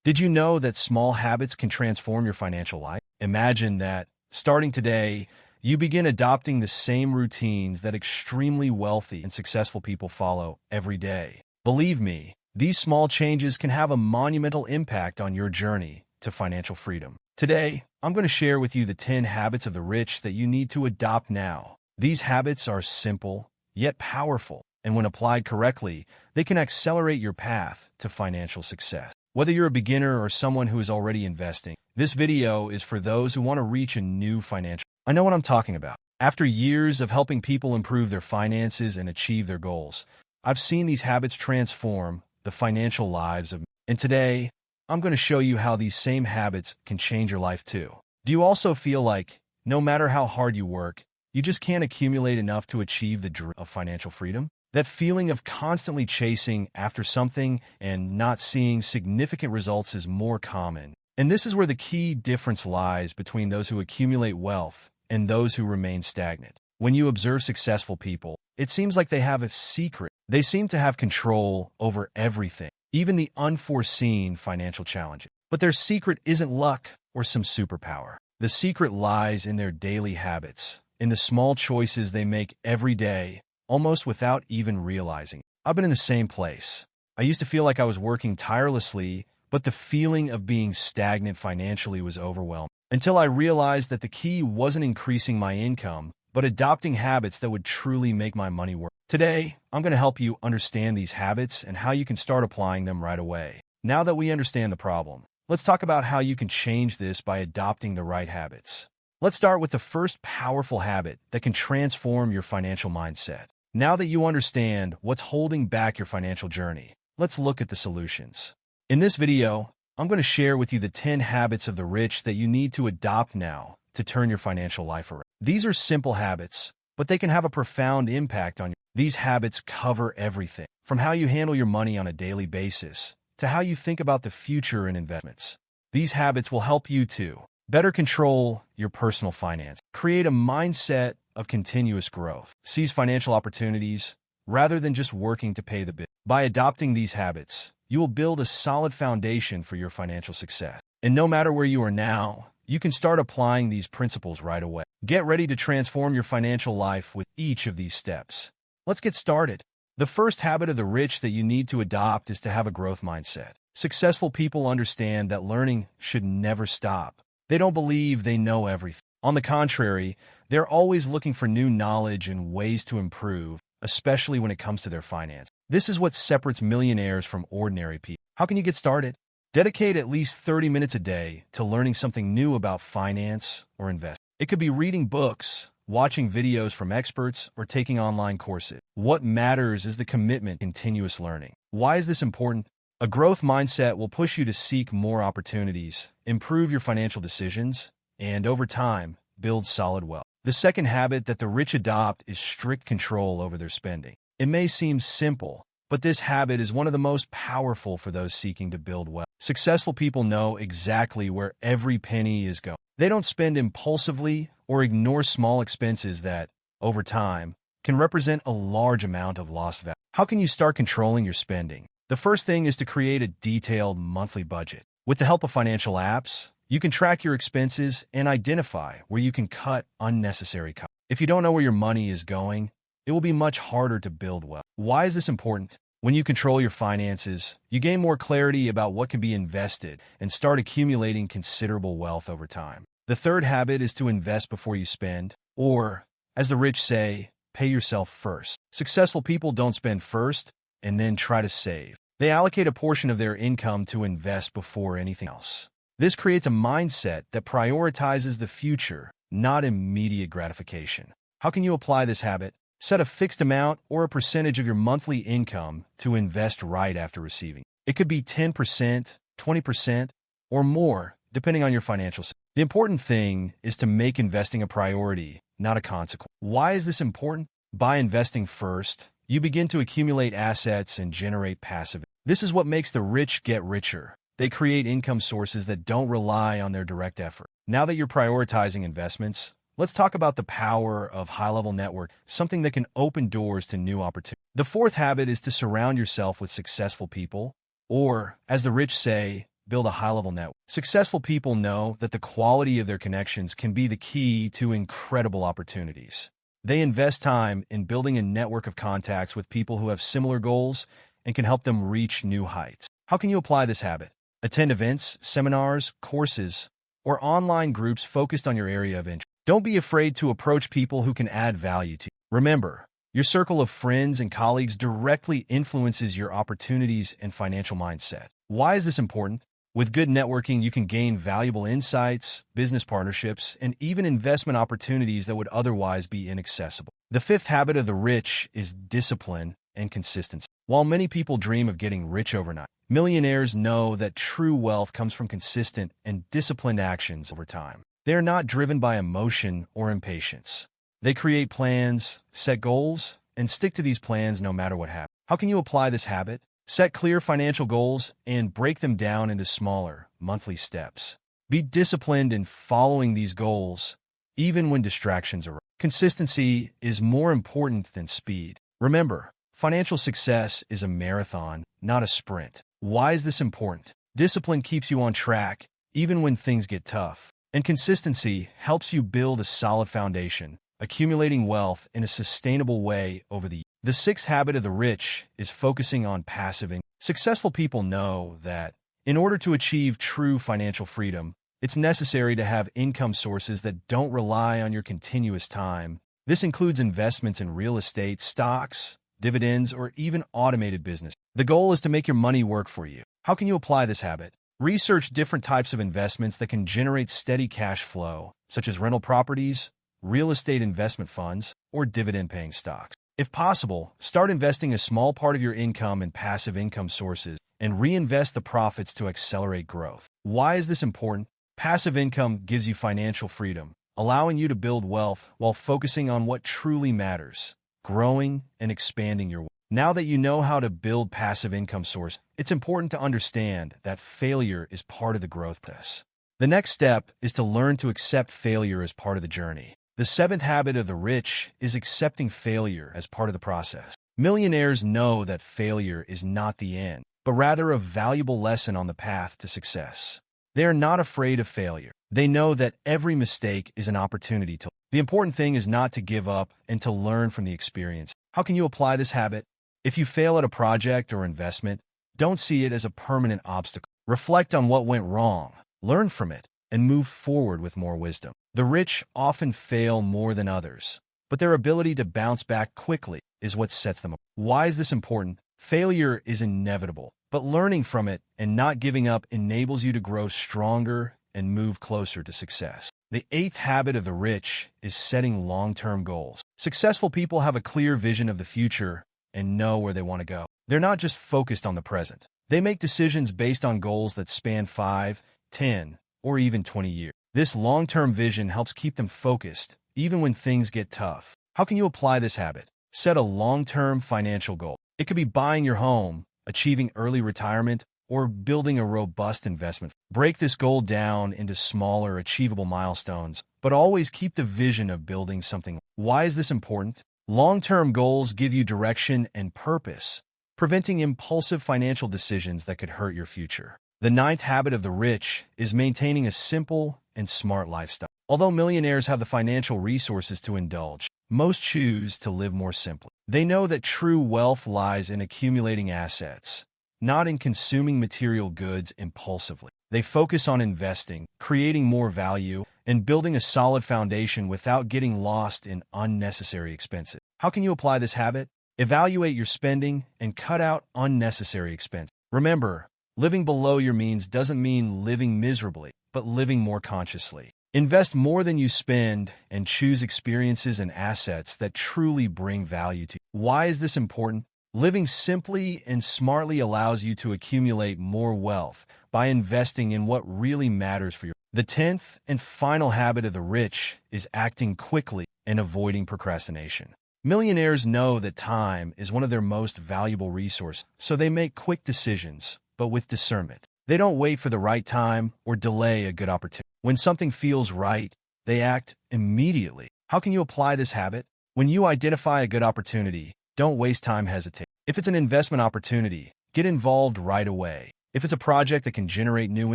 Did you know that small habits can transform your financial life? Imagine that, starting today, you begin adopting the same routines that extremely wealthy and successful people follow every day. Believe me, these small changes can have a monumental impact on your journey to financial freedom. Today, I'm going to share with you the 10 habits of the rich that you need to adopt now. These habits are simple, yet powerful, and when applied correctly, they can accelerate your path to financial success. Whether you're a beginner or someone who is already investing, this video is for those who want to reach a new financial. I know what I'm talking about. After years of helping people improve their finances and achieve their goals, I've seen these habits transform the financial lives of. And today, I'm going to show you how these same habits can change your life too. Do you also feel like, no matter how hard you work, you just can't accumulate enough to achieve the dream of financial freedom? That feeling of constantly chasing after something and not seeing significant results is more common. And this is where the key difference lies between those who accumulate wealth and those who remain stagnant. When you observe successful people, it seems like they have a secret. They seem to have control over everything, even the unforeseen financial challenges. But their secret isn't luck or some superpower. The secret lies in their daily habits, in the small choices they make every day, almost without even realizing. I've been in the same place. I used to feel like I was working tirelessly, but the feeling of being stagnant financially was overwhelming. Until I realized that the key wasn't increasing my income, but adopting habits that would truly make my money work. Today, I'm going to help you understand these habits and how you can start applying them right away. Now that we understand the problem, let's talk about how you can change this by adopting the right habits. Let's start with the first powerful habit that can transform your financial mindset. Now that you understand what's holding back your financial journey, let's look at the solutions. In this video, I'm going to share with you the 10 habits of the rich that you need to adopt now to turn your financial life around. These are simple habits, but they can have a profound impact on you. These habits cover everything, from how you handle your money on a daily basis to how you think about the future and investments. These habits will help you to better control your personal finance, create a mindset of continuous growth, seize financial opportunities rather than just working to pay the bill. By adopting these habits, you will build a solid foundation for your financial success. And no matter where you are now, you can start applying these principles right away. Get ready to transform your financial life with each of these steps. Let's get started. The first habit of the rich that you need to adopt is to have a growth mindset. Successful people understand that learning should never stop. They don't believe they know everything. On the contrary, they're always looking for new knowledge and ways to improve, especially when it comes to their finance. This is what separates millionaires from ordinary people. How can you get started? Dedicate at least 30 minutes a day to learning something new about finance or investing. It could be reading books, watching videos from experts, or taking online courses. What matters is the commitment to continuous learning. Why is this important? A growth mindset will push you to seek more opportunities, improve your financial decisions, and over time, build solid wealth. The second habit that the rich adopt is strict control over their spending. It may seem simple, but this habit is one of the most powerful for those seeking to build wealth. Successful people know exactly where every penny is going. They don't spend impulsively or ignore small expenses that, over time, can represent a large amount of lost value. How can you start controlling your spending? The first thing is to create a detailed monthly budget. With the help of financial apps, you can track your expenses and identify where you can cut unnecessary costs. If you don't know where your money is going, it will be much harder to build wealth. Why is this important? When you control your finances, you gain more clarity about what can be invested and start accumulating considerable wealth over time. The third habit is to invest before you spend, or, as the rich say, pay yourself first. Successful people don't spend first and then try to save. They allocate a portion of their income to invest before anything else. This creates a mindset that prioritizes the future, not immediate gratification. How can you apply this habit? Set a fixed amount or a percentage of your monthly income to invest right after receiving. It could be 10%, 20%, or more, depending on your financial situation. The important thing is to make investing a priority, not a consequence. Why is this important? By investing first, you begin to accumulate assets and generate passive. This is what makes the rich get richer. They create income sources that don't rely on their direct effort. Now that you're prioritizing investments, let's talk about the power of high-level network, something that can open doors to new opportunities. The fourth habit is to surround yourself with successful people, or, as the rich say, build a high-level network. Successful people know that the quality of their connections can be the key to incredible opportunities. They invest time in building a network of contacts with people who have similar goals and can help them reach new heights. How can you apply this habit? Attend events, seminars, courses, or online groups focused on your area of interest. Don't be afraid to approach people who can add value to you. Remember, your circle of friends and colleagues directly influences your opportunities and financial mindset. Why is this important? With good networking, you can gain valuable insights, business partnerships, and even investment opportunities that would otherwise be inaccessible. The fifth habit of the rich is discipline and consistency. While many people dream of getting rich overnight, millionaires know that true wealth comes from consistent and disciplined actions over time. They are not driven by emotion or impatience. They create plans, set goals, and stick to these plans no matter what happens. How can you apply this habit? Set clear financial goals and break them down into smaller, monthly steps. Be disciplined in following these goals, even when distractions arise. Consistency is more important than speed. Remember, financial success is a marathon, not a sprint. Why is this important? Discipline keeps you on track, even when things get tough. And consistency helps you build a solid foundation, accumulating wealth in a sustainable way over the years. The sixth habit of the rich is focusing on passive income. Successful people know that in order to achieve true financial freedom, it's necessary to have income sources that don't rely on your continuous time. This includes investments in real estate, stocks, dividends, or even automated business. The goal is to make your money work for you. How can you apply this habit? Research different types of investments that can generate steady cash flow, such as rental properties, real estate investment funds, or dividend-paying stocks. If possible, start investing a small part of your income in passive income sources and reinvest the profits to accelerate growth. Why is this important? Passive income gives you financial freedom, allowing you to build wealth while focusing on what truly matters, growing and expanding your wealth. Now that you know how to build passive income source, it's important to understand that failure is part of the growth process. The next step is to learn to accept failure as part of the journey. The seventh habit of the rich is accepting failure as part of the process. Millionaires know that failure is not the end, but rather a valuable lesson on the path to success. They are not afraid of failure. They know that every mistake is an opportunity to learn. The important thing is not to give up and to learn from the experience. How can you apply this habit? If you fail at a project or investment, don't see it as a permanent obstacle. Reflect on what went wrong, learn from it, and move forward with more wisdom. The rich often fail more than others, but their ability to bounce back quickly is what sets them apart. Why is this important? Failure is inevitable, but learning from it and not giving up enables you to grow stronger and move closer to success. The eighth habit of the rich is setting long-term goals. Successful people have a clear vision of the future and know where they want to go. They're not just focused on the present. They make decisions based on goals that span 5, 10, or even 20 years. This long-term vision helps keep them focused, even when things get tough. How can you apply this habit? Set a long-term financial goal. It could be buying your home, achieving early retirement, or building a robust investment. Break this goal down into smaller, achievable milestones, but always keep the vision of building something. Why is this important? Long-term goals give you direction and purpose, preventing impulsive financial decisions that could hurt your future. The ninth habit of the rich is maintaining a simple and smart lifestyle. Although millionaires have the financial resources to indulge, most choose to live more simply. They know that true wealth lies in accumulating assets, not in consuming material goods impulsively. They focus on investing, creating more value, and building a solid foundation without getting lost in unnecessary expenses. How can you apply this habit? Evaluate your spending and cut out unnecessary expenses. Remember, living below your means doesn't mean living miserably, but living more consciously. Invest more than you spend and choose experiences and assets that truly bring value to you. Why is this important? Living simply and smartly allows you to accumulate more wealth by investing in what really matters for you. The 10th and final habit of the rich is acting quickly and avoiding procrastination. Millionaires know that time is one of their most valuable resources, so they make quick decisions, but with discernment. They don't wait for the right time or delay a good opportunity. When something feels right, they act immediately. How can you apply this habit? When you identify a good opportunity, don't waste time hesitating. If it's an investment opportunity, get involved right away. If it's a project that can generate new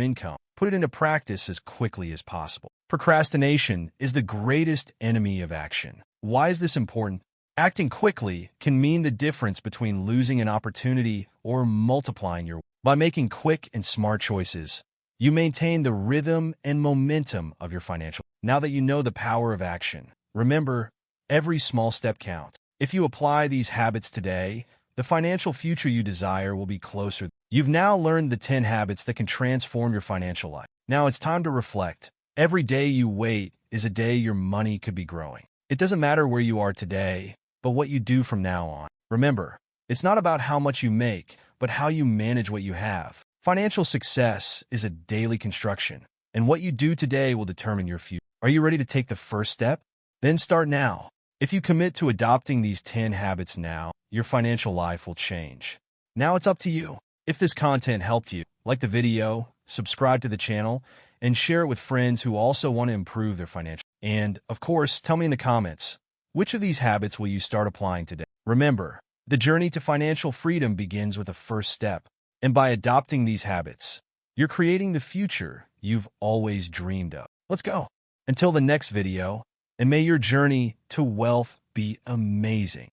income, put it into practice as quickly as possible. Procrastination is the greatest enemy of action. Why is this important? Acting quickly can mean the difference between losing an opportunity or multiplying your wealth. By making quick and smart choices, you maintain the rhythm and momentum of your financial. Now that you know the power of action, remember, every small step counts. If you apply these habits today, the financial future you desire will be closer. You've now learned the 10 habits that can transform your financial life. Now it's time to reflect. Every day you wait is a day your money could be growing. It doesn't matter where you are today, but what you do from now on. Remember, it's not about how much you make, but how you manage what you have. Financial success is a daily construction, and what you do today will determine your future. Are you ready to take the first step? Then start now. If you commit to adopting these 10 habits now, your financial life will change. Now it's up to you. If this content helped you, like the video, subscribe to the channel, and share it with friends who also want to improve their financial. And, of course, tell me in the comments, which of these habits will you start applying today? Remember, the journey to financial freedom begins with a first step. And by adopting these habits, you're creating the future you've always dreamed of. Let's go. Until the next video, and may your journey to wealth be amazing.